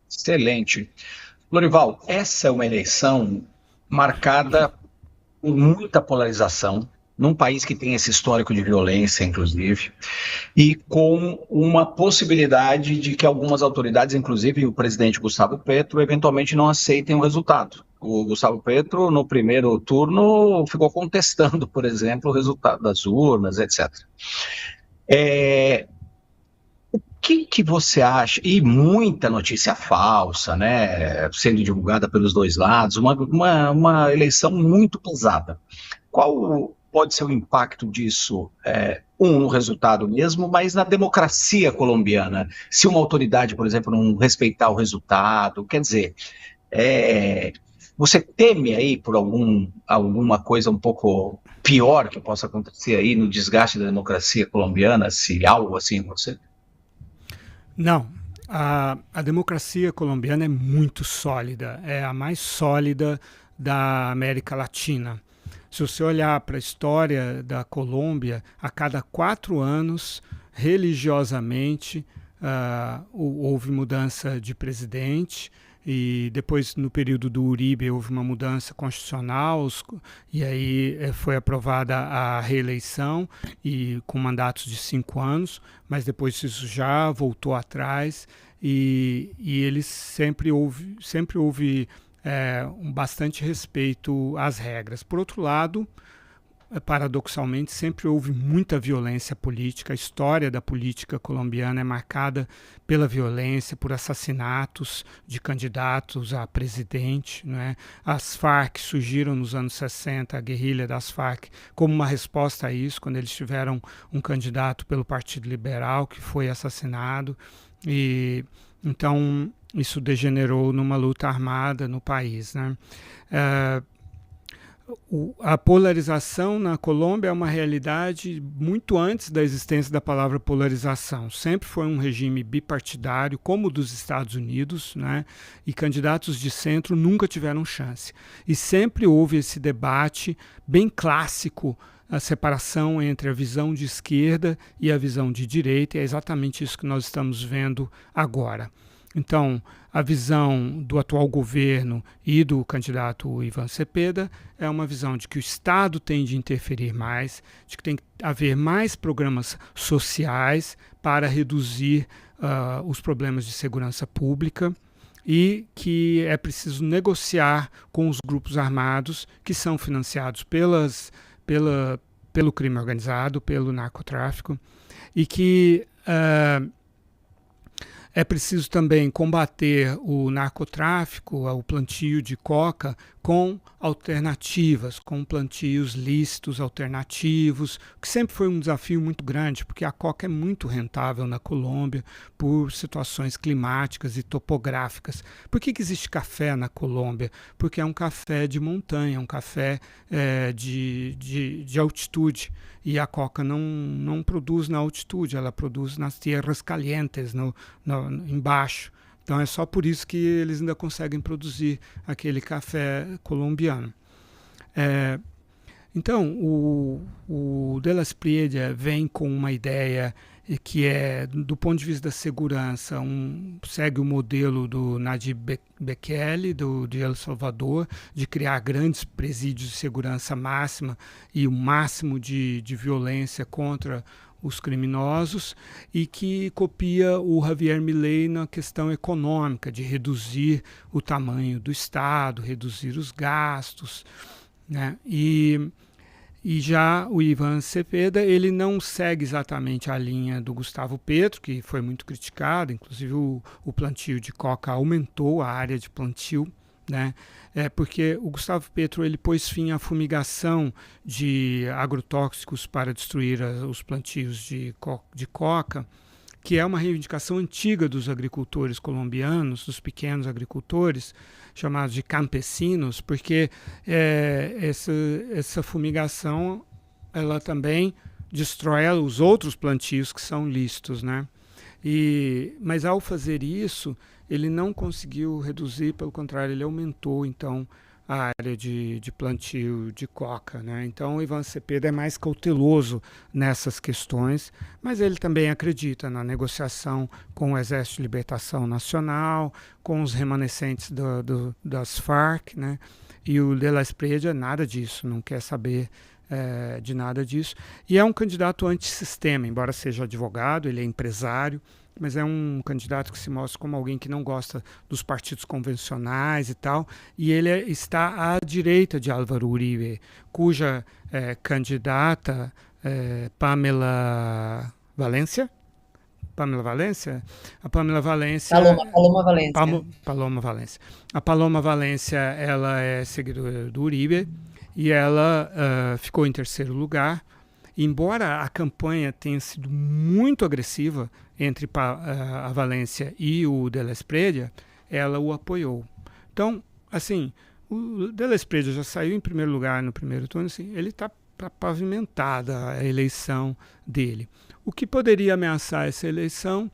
Excelente. Lorival, essa é uma eleição marcada por muita polarização, num país que tem esse histórico de violência, inclusive, e com uma possibilidade de que algumas autoridades, inclusive o presidente Gustavo Petro, eventualmente não aceitem o resultado. O Gustavo Petro, no primeiro turno, ficou contestando, por exemplo, o resultado das urnas, etc. É, que você acha? E muita notícia falsa, né? Sendo divulgada pelos dois lados, uma eleição muito pesada. Qual pode ser o impacto disso, no resultado mesmo, mas na democracia colombiana? Se uma autoridade, por exemplo, não respeitar o resultado, quer dizer, é, você teme aí por alguma coisa um pouco pior que possa acontecer aí no desgaste da democracia colombiana, se algo assim acontecer? Não. A democracia colombiana é muito sólida, é a mais sólida da América Latina. Se você olhar para a história da Colômbia, a cada 4 anos, religiosamente, houve mudança de presidente. E depois, no período do Uribe, houve uma mudança constitucional, e aí foi aprovada a reeleição, e com mandatos de 5 anos, mas depois isso já voltou atrás, e eles sempre houve um bastante respeito às regras. Por outro lado, paradoxalmente, sempre houve muita violência política. A história da política colombiana é marcada pela violência, por assassinatos de candidatos a presidente. Não é? As Farc surgiram nos anos 60, a guerrilha das Farc, como uma resposta a isso, quando eles tiveram um candidato pelo Partido Liberal que foi assassinado. E então isso degenerou numa luta armada no país. Né? Uh, a polarização na Colômbia é uma realidade muito antes da existência da palavra polarização. Sempre foi um regime bipartidário, como o dos Estados Unidos, né? E candidatos de centro nunca tiveram chance. E sempre houve esse debate bem clássico, a separação entre a visão de esquerda e a visão de direita, e é exatamente isso que nós estamos vendo agora. Então, a visão do atual governo e do candidato Ivan Cepeda é uma visão de que o Estado tem de interferir mais, de que tem que haver mais programas sociais para reduzir os problemas de segurança pública e que é preciso negociar com os grupos armados que são financiados pelo crime organizado, pelo narcotráfico, e que é preciso também combater o narcotráfico, o plantio de coca, com alternativas, com plantios lícitos alternativos, que sempre foi um desafio muito grande, porque a coca é muito rentável na Colômbia por situações climáticas e topográficas. Por que existe café na Colômbia? Porque é um café de montanha, um café de altitude. E a coca não produz na altitude, ela produz nas tierras calientes, embaixo. Então é só por isso que eles ainda conseguem produzir aquele café colombiano. Então, o De Las Priedes vem com uma ideia que é, do ponto de vista da segurança, segue o modelo do Nayib Bukele, de El Salvador, de criar grandes presídios de segurança máxima e o máximo de violência contra os criminosos, e que copia o Javier Milei na questão econômica, de reduzir o tamanho do Estado, reduzir os gastos, né? E já o Ivan Cepeda, ele não segue exatamente a linha do Gustavo Petro, que foi muito criticado, inclusive o plantio de coca aumentou a área de plantio, né? Porque o Gustavo Petro ele pôs fim à fumigação de agrotóxicos para destruir os plantios de coca, que é uma reivindicação antiga dos agricultores colombianos, dos pequenos agricultores, chamados de campesinos, porque essa fumigação ela também destrói os outros plantios que são lícitos, né? Mas ao fazer isso, ele não conseguiu reduzir, pelo contrário, ele aumentou então a área de plantio de coca, né? Então o Ivan Cepeda é mais cauteloso nessas questões, mas ele também acredita na negociação com o Exército de Libertação Nacional, com os remanescentes das Farc, né? E o De La Espriella nada disso, não quer saber de nada disso. E é um candidato antissistema, embora seja advogado, ele é empresário, mas é um candidato que se mostra como alguém que não gosta dos partidos convencionais e tal, e ele está à direita de Álvaro Uribe, cuja candidata Pamela Valência, Pamela Valência? A Pamela Valência... Paloma Valência. Paloma Valência. A Paloma Valência, ela é seguidora do Uribe e ela ficou em terceiro lugar. Embora a campanha tenha sido muito agressiva entre a Valência e o De La Espriella, ela o apoiou. Então, assim, o De La Espriella já saiu em primeiro lugar no primeiro turno, assim, ele está pavimentada a eleição dele. O que poderia ameaçar essa eleição,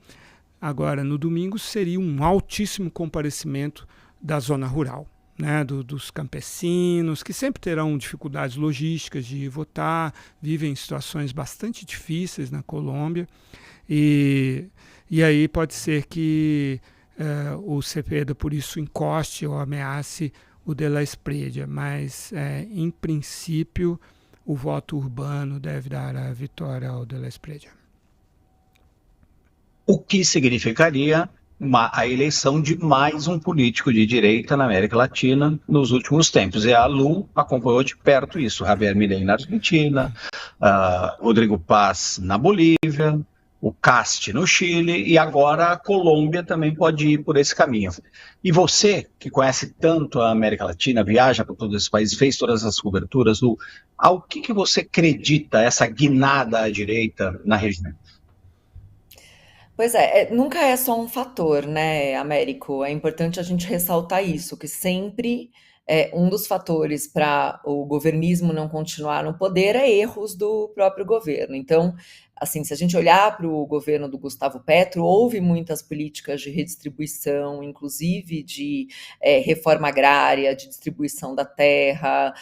agora no domingo, seria um altíssimo comparecimento da zona rural, né, dos campesinos, que sempre terão dificuldades logísticas de votar, vivem em situações bastante difíceis na Colômbia, e aí pode ser que o Cepeda, por isso, encoste ou ameace o De La Espriella, mas, em princípio, o voto urbano deve dar a vitória ao De La Espriella. O que significaria a eleição de mais um político de direita na América Latina nos últimos tempos. E a Lu acompanhou de perto isso. Javier Milei na Argentina, Rodrigo Paz na Bolívia, o Cast no Chile, e agora a Colômbia também pode ir por esse caminho. E você, que conhece tanto a América Latina, viaja por todos esses países, fez todas as coberturas, Lu, ao que você acredita essa guinada à direita na região? Pois nunca é só um fator, né, Américo? É importante a gente ressaltar isso, que sempre um dos fatores para o governismo não continuar no poder é erros do próprio governo. Então, assim, se a gente olhar para o governo do Gustavo Petro, houve muitas políticas de redistribuição, inclusive de reforma agrária, de distribuição da terra,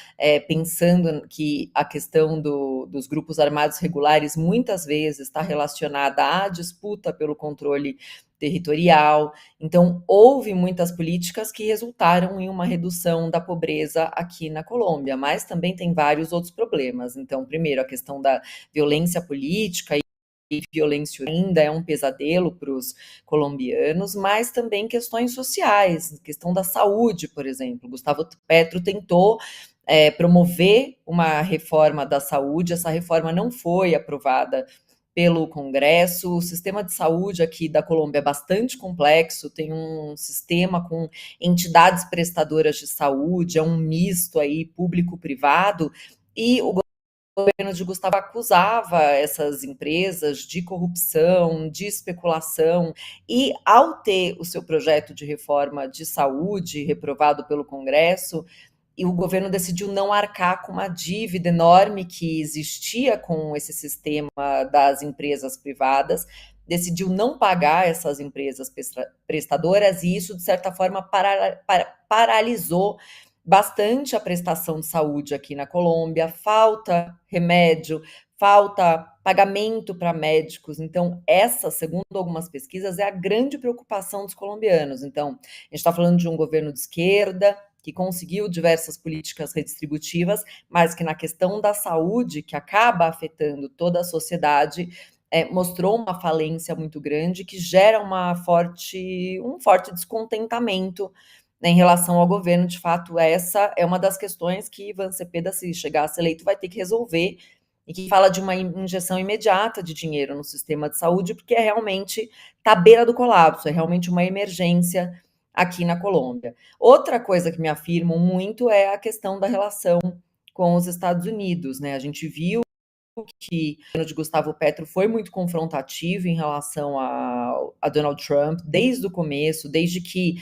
pensando que a questão dos grupos armados regulares muitas vezes está relacionada à disputa pelo controle territorial. Então, houve muitas políticas que resultaram em uma redução da pobreza aqui na Colômbia, mas também tem vários outros problemas. Então, primeiro, a questão da violência política e violência ainda é um pesadelo para os colombianos, mas também questões sociais, questão da saúde, por exemplo. Gustavo Petro tentou promover uma reforma da saúde, essa reforma não foi aprovada pelo Congresso. O sistema de saúde aqui da Colômbia é bastante complexo, tem um sistema com entidades prestadoras de saúde, é um misto aí público-privado, e o governo de Gustavo acusava essas empresas de corrupção, de especulação, e ao ter o seu projeto de reforma de saúde reprovado pelo Congresso, e o governo decidiu não arcar com uma dívida enorme que existia com esse sistema das empresas privadas, decidiu não pagar essas empresas prestadoras, e isso, de certa forma, paralisou bastante a prestação de saúde aqui na Colômbia. Falta remédio, falta pagamento para médicos. Então, essa, segundo algumas pesquisas, é a grande preocupação dos colombianos. Então, a gente está falando de um governo de esquerda, que conseguiu diversas políticas redistributivas, mas que na questão da saúde, que acaba afetando toda a sociedade, mostrou uma falência muito grande, que gera um forte descontentamento, né, em relação ao governo. De fato, essa é uma das questões que Ivan Cepeda, se chegasse eleito, vai ter que resolver, e que fala de uma injeção imediata de dinheiro no sistema de saúde, porque realmente está à beira do colapso, é realmente uma emergência aqui na Colômbia. Outra coisa que me afirmam muito é a questão da relação com os Estados Unidos, né? A gente viu que o governo de Gustavo Petro foi muito confrontativo em relação a Donald Trump, desde o começo, desde que,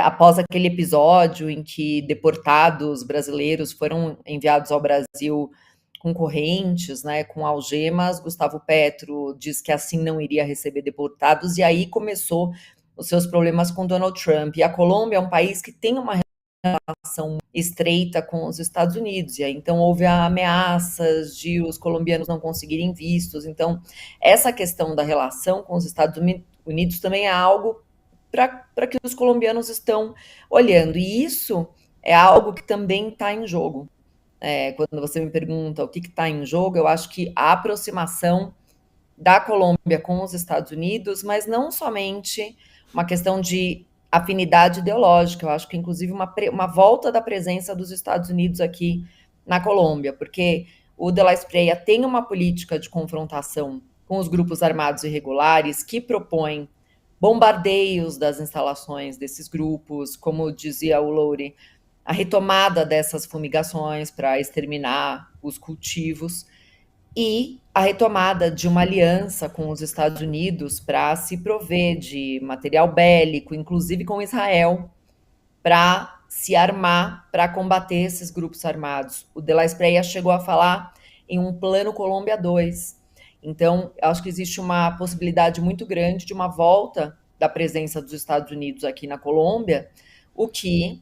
após aquele episódio em que deportados brasileiros foram enviados ao Brasil com correntes, né, com algemas, Gustavo Petro disse que assim não iria receber deportados, e aí começou os seus problemas com Donald Trump. E a Colômbia é um país que tem uma relação relação estreita com os Estados Unidos, e aí então houve ameaças de os colombianos não conseguirem vistos. Então, essa questão da relação com os Estados Unidos também é algo para que os colombianos estão olhando, e isso é algo que também está em jogo. Quando você me pergunta o que está em jogo, eu acho que a aproximação da Colômbia com os Estados Unidos, mas não somente uma questão de afinidade ideológica, eu acho que inclusive uma volta da presença dos Estados Unidos aqui na Colômbia, porque o de la Espriella tem uma política de confrontação com os grupos armados irregulares que propõem bombardeios das instalações desses grupos, como dizia o Loure, a retomada dessas fumigações para exterminar os cultivos, e a retomada de uma aliança com os Estados Unidos para se prover de material bélico, inclusive com Israel, para se armar, para combater esses grupos armados. O de la Espriella chegou a falar em um plano Colômbia 2. Então, acho que existe uma possibilidade muito grande de uma volta da presença dos Estados Unidos aqui na Colômbia, o que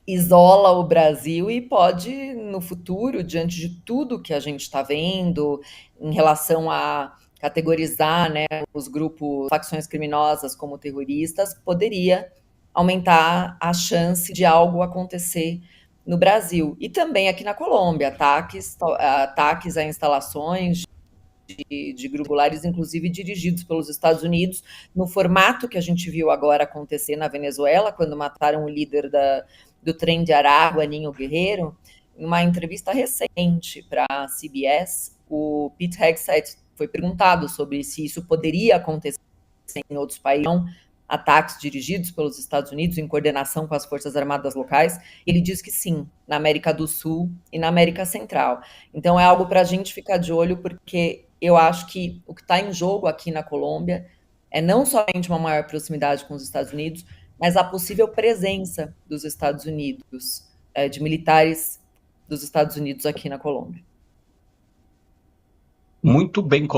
isola o Brasil e pode, no futuro, diante de tudo que a gente está vendo em relação a categorizar, né, os grupos, facções criminosas como terroristas, poderia aumentar a chance de algo acontecer no Brasil. E também aqui na Colômbia, ataques a instalações de grupos, inclusive dirigidos pelos Estados Unidos, no formato que a gente viu agora acontecer na Venezuela, quando mataram o líder do trem de Aragua, Ninho Guerreiro. Em uma entrevista recente para a CBS, o Pete Hegseth foi perguntado sobre se isso poderia acontecer em outros países, ataques dirigidos pelos Estados Unidos em coordenação com as Forças Armadas locais. Ele diz que sim, na América do Sul e na América Central. Então é algo para a gente ficar de olho, porque eu acho que o que está em jogo aqui na Colômbia é não somente uma maior proximidade com os Estados Unidos, mas a possível presença dos Estados Unidos, de militares dos Estados Unidos aqui na Colômbia. Muito bem